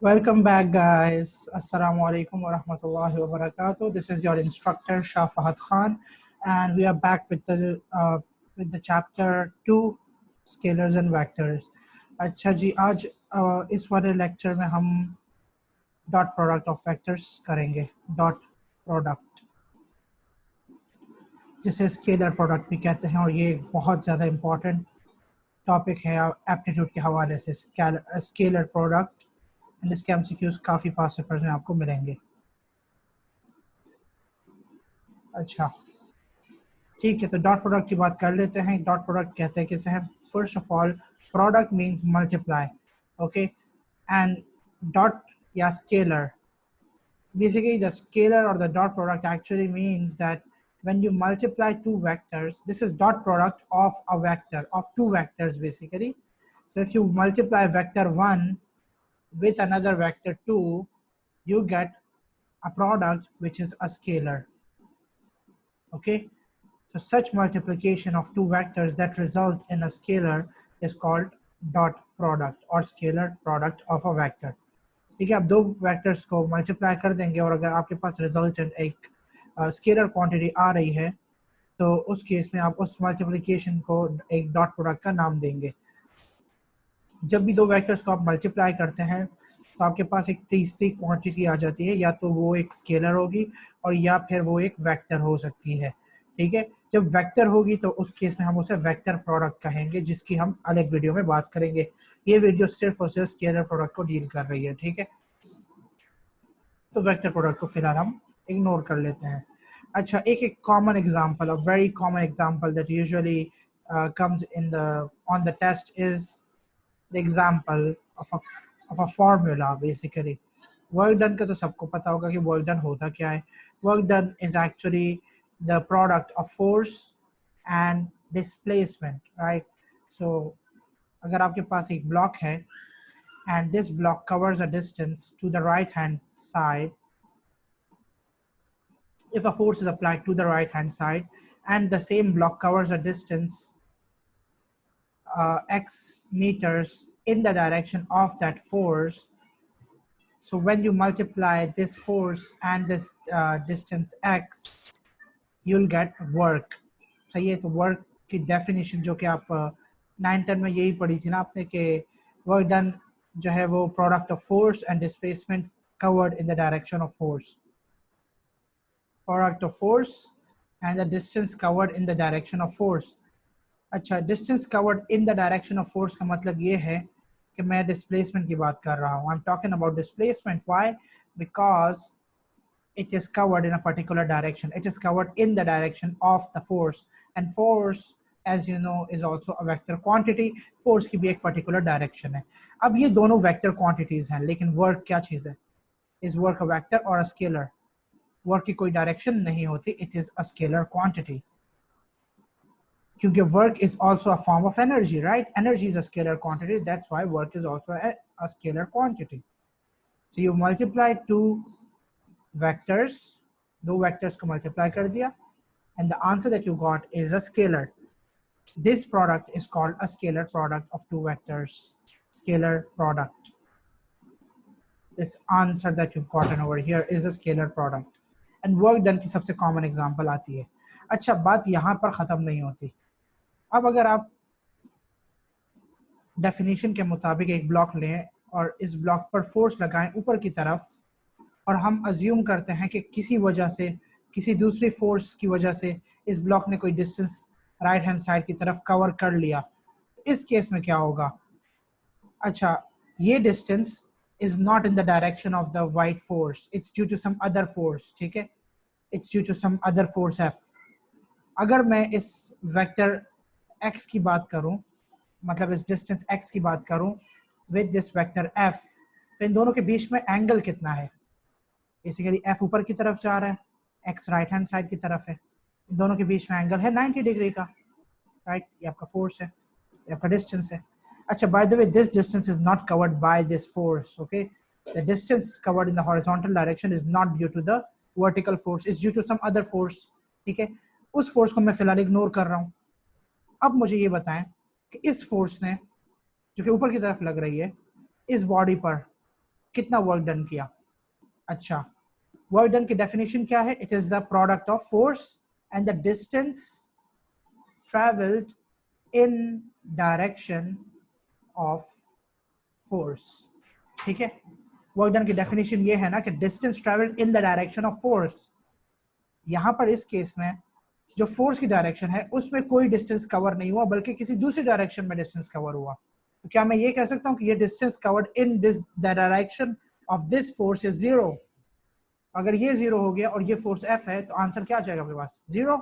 Welcome back, guys. Assalamu alaikum wa rahmatullahi wa barakatuh. This is your instructor Shah Fahad Khan, and we are back with the chapter 2, scalars and vectors. अच्छा जी, आज इस वाले lecture में हम dot product of vectors करेंगे. Dot product जिसे scalar product भी कहते हैं, और ये एक बहुत ज़्यादा इम्पॉर्टेंट टॉपिक है एप्टीट्यूड के हवाले से. स्केलर प्रोडक्ट एंड इसके एमसीक्यूज काफ़ी पास पेपर्स में आपको मिलेंगे. अच्छा ठीक है, तो डॉट प्रोडक्ट की बात कर लेते हैं. डॉट प्रोडक्ट कहते हैं किसे हैं. First of all, product means multiply. Okay, and dot या scalar, basically the scalar or the dot product actually means that when you multiply two vectors, this is dot product of a vector, of two vectors basically. So if you multiply vector 1 with another vector 2, you get a product which is a scalar. Okay, so such multiplication of two vectors that result in a scalar is called dot product or scalar product of a vector. ठीक है, आप दो vectors को multiply कर देंगे और अगर आपके पास रिजल्टेंट एक स्केलर क्वांटिटी आ रही है, तो उस केस में आप उस मल्टीप्लिकेशन को एक डॉट प्रोडक्ट का नाम देंगे. जब भी दो वेक्टर्स को आप मल्टीप्लाई करते हैं तो आपके पास एक तीसरी क्वांटिटी आ जाती है, या तो वो एक स्केलर होगी और या फिर वो एक वेक्टर हो सकती है. ठीक है, जब वेक्टर होगी तो उस केस में हम उसे वेक्टर प्रोडक्ट कहेंगे, जिसकी हम अलग वीडियो में बात करेंगे. ये वीडियो सिर्फ और सिर्फ स्केलर प्रोडक्ट को डील कर रही है. ठीक है, तो वेक्टर प्रोडक्ट को फिलहाल हम इग्नोर कर लेते हैं. अच्छा, एक common example, a very common example that usually comes in the on the test is the example of a formula basically. Work done का तो सबको पता होगा कि work done होता क्या है. Work done is actually the product of force and displacement, right? So अगर आपके पास एक ब्लॉक है and this block covers a distance to the right hand side, if a force is applied to the right hand side and the same block covers a distance x meters in the direction of that force, so when you multiply this force and this distance x, you'll get work. सही है, तो work की definition जो कि आप 9-10 में यही पढ़ी थी ना आपने, कि वर्क डन जो है वो product of force and displacement covered in the direction of force. Product of force and the distance covered in the direction of force. अच्छा, distance covered in the direction of force का मतलब ये है कि मैं डिस्प्लेसमेंट की बात कर रहा हूँ. I am talking about displacement. Why? Because it is covered in a particular direction. It is covered in the direction of the force, and force, as you know, is also a vector quantity. Force की भी एक particular direction है. अब ये दोनों vector quantities हैं, लेकिन work क्या चीज़ है? Is work a vector or a scalar? Work की कोई direction नहीं होती. It is a scalar quantity. क्योंकि work is also a form of energy, right? Energy is a scalar quantity. That's why work is also a scalar quantity. So you multiply two vectors, दो vectors को multiply कर दिया, and the answer that you got is a scalar. This product is called a scalar product of two vectors. Scalar product. This answer that you've gotten over here is a scalar product. And work done की सबसे common example आती है. अच्छा, बात यहाँ पर ख़त्म नहीं होती. अब अगर आप definition के मुताबिक एक ब्लॉक लें और इस ब्लॉक पर फोर्स लगाएं ऊपर की तरफ, और हम अज्यूम करते हैं कि किसी वजह से, किसी दूसरी फोर्स की वजह से इस ब्लॉक ने कोई डिस्टेंस राइट हैंड साइड की तरफ कवर कर लिया, इस केस में क्या होगा? अच्छा, ये distance is not in the direction of the weight force, it's due to some other force. ठीक है, it's due to some other force F. अगर मैं इस वेक्टर एक्स की बात करूं, मतलब इस डिस्टेंस एक्स की बात करूं विद दिस वेक्टर एफ, तो इन दोनों के बीच में एंगल कितना है? बेसिकली एफ ऊपर की तरफ जा रहा है, एक्स राइट हैंड साइड की तरफ है. इन दोनों के बीच में एंगल है 90 डिग्री का, राइट? ये आपका फोर्स है, ये आपका डिस्टेंस है. अच्छा, by the way, this distance is not covered by this force. Okay, the distance covered in the horizontal direction is not due to the vertical force, is due to some other force. ठीक है, उस force को मैं फिलहाल ignore कर रहा हूँ. अब मुझे ये बताएं कि इस फोर्स ने, जो कि ऊपर की तरफ लग रही है, इस बॉडी पर कितना वर्क डन किया। अच्छा, वर्क डन की डेफिनेशन क्या है? It is the product of force and the distance travelled in direction of force. ठीक है, वर्क डन की डेफिनेशन ये है ना कि distance travelled in the direction of force. यहां पर इस केस में जो फोर्स की डायरेक्शन है उसमें कोई डिस्टेंस कवर नहीं हुआ, बल्कि किसी दूसरी डायरेक्शन में डिस्टेंस कवर हुआ। तो क्या मैं ये कह सकता हूं कि ये distance covered in this the direction of this force is zero? अगर ये जीरो हो गया और ये फोर्स एफ है तो आंसर क्या आ जाएगा आपके पास? जीरो।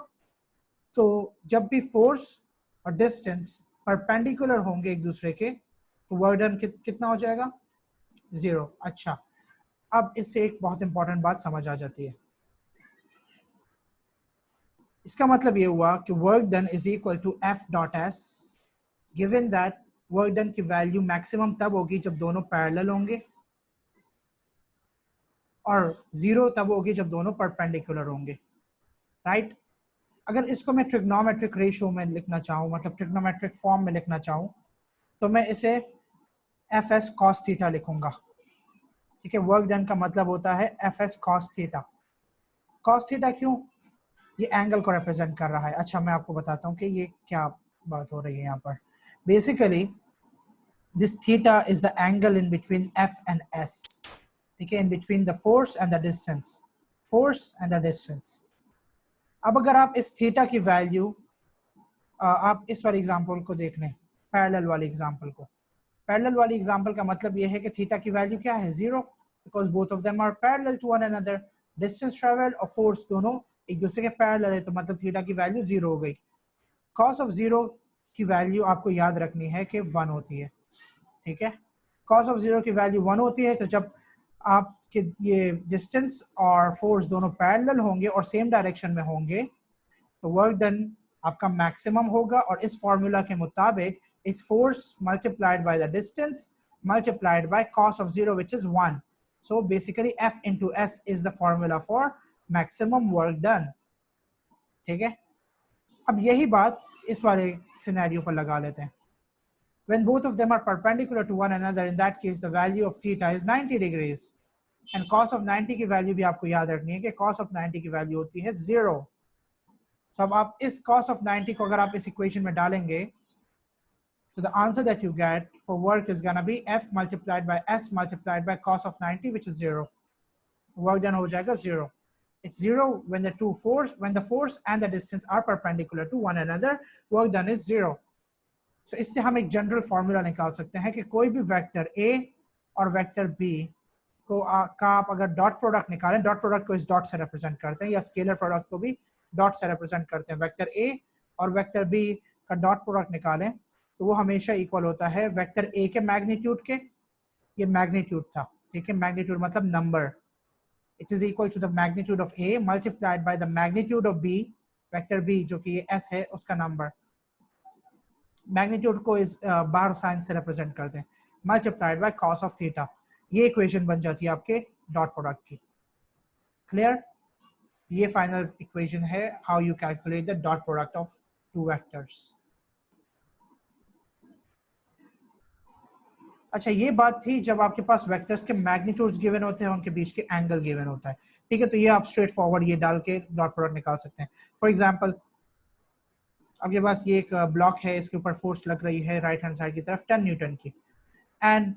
तो जब भी फोर्स और डिस्टेंस परपेंडिकुलर होंगे एक दूसरे के तो वर्क डन कितना हो जाएगा? जीरो। अच्छा, अब इससे एक बहुत इंपॉर्टेंट बात समझ आ जाती है। इसका मतलब ये हुआ कि work done is equal to F dot S, given that work done की वैल्यू मैक्सिमम तब होगी जब दोनों पैरेलल होंगे और जीरो तब होगी जब दोनों परपेंडिकुलर होंगे, राइट? अगर इसको मैं ट्रिग्नोमेट्रिक रेशियो में लिखना चाहूँ, मतलब ट्रिग्नोमेट्रिक फॉर्म में लिखना चाहूँ, तो मैं इसे एफ एस कॉस थीटा लिखूंगा। ठीक है, वर्क डन का मतलब होता है F S cos theta. Cos theta क्यों? ये एंगल को रिप्रेजेंट कर रहा है। अच्छा, मैं आपको बताता हूँ कि ये क्या बात हो रही है यहाँ पर। Basically this theta is the angle in between F and S. ठीक है, in between the force and the distance, force and the distance. अब अगर आप इस थीटा की वैल्यू, आप इस वाले एग्जांपल को देख लें, पैरेलल वाले एग्जांपल को। पैरेलल वाली एग्जांपल का मतलब ये है कि थीटा की वैल्यू क्या है? Zero, because both of them are parallel to one another. Distance travelled और फोर्स दोनों एक दूसरे के पैरेलल है, तो मतलब थीटा की वैल्यू जीरो हो गई। कॉस ऑफ जीरो की वैल्यू आपको याद रखनी है कि वन होती है। ठीक है, कॉस ऑफ जीरो की वैल्यू वन होती है, तो जब आपके ये डिस्टेंस और फोर्स दोनों पैरेलल होंगे और सेम डायरेक्शन में होंगे तो वर्क डन आपका मैक्सिमम होगा। और इस फॉर्मूला के मुताबिक इस force multiplied by the distance multiplied by cos of 0 which is 1. So basically F into S is the formula for maximum work done. ठीक है, अब यही बात इस वाले सिनेरियो पर लगा लेते हैं। When both of them are perpendicular to one another, in that case the value of theta is 90 degrees. And cos of 90 की वैल्यू भी आपको याद रखनी है कि cos of 90 की वैल्यू होती है 0. तो अब आप इस cos of 90 को अगर आप इस इक्वेशन में डालेंगे, so the answer that you get for work is gonna be F multiplied by S multiplied by cos of 90, which is 0. Work done हो जाएगा 0. It's 0 when the force and the distance are perpendicular to one another. Work done is 0. So इससे हम एक general formula निकाल सकते हैं कि कोई भी वेक्टर A और वेक्टर B का आप अगर डॉट प्रोडक्ट निकालें, डॉट प्रोडक्ट को इस डॉट से रिप्रेजेंट करते हैं, या स्केलर प्रोडक्ट को भी डॉट से रिप्रेजेंट करते हैं। वेक्टर A और वेक्टर B का डॉट प्रोडक्ट निकालें तो वो हमेशा इक्वल होता है वेक्टर A के मैग्नीट्यूड के। ये मैग्नीट्यूड था, ठीक है, मैग्नीट्यूड मतलब number. It is equal to the magnitude of A multiplied by the magnitude of B, vector B जो कि ये S है उसका नंबर। मैग्नीट्यूड को इस बार साइन से रिप्रेजेंट करते हैं, multiplied by cos of theta. ये इक्वेशन बन जाती है आपके डॉट प्रोडक्ट की। क्लियर? ये फाइनल इक्वेशन है how you calculate the dot product of two vectors. अच्छा, ये बात थी जब आपके पास वेक्टर्स के मैग्नीट्यूड्स गिवन होते हैं, उनके बीच के एंगल गिवन होता है। ठीक है, तो ये आप स्ट्रेट फॉरवर्ड ये डाल के डॉट प्रोडक्ट निकाल सकते हैं। फॉर एग्जांपल आपके पास ये एक ब्लॉक है, इसके ऊपर फोर्स लग रही है राइट हैंड साइड की तरफ 10 न्यूटन की, एंड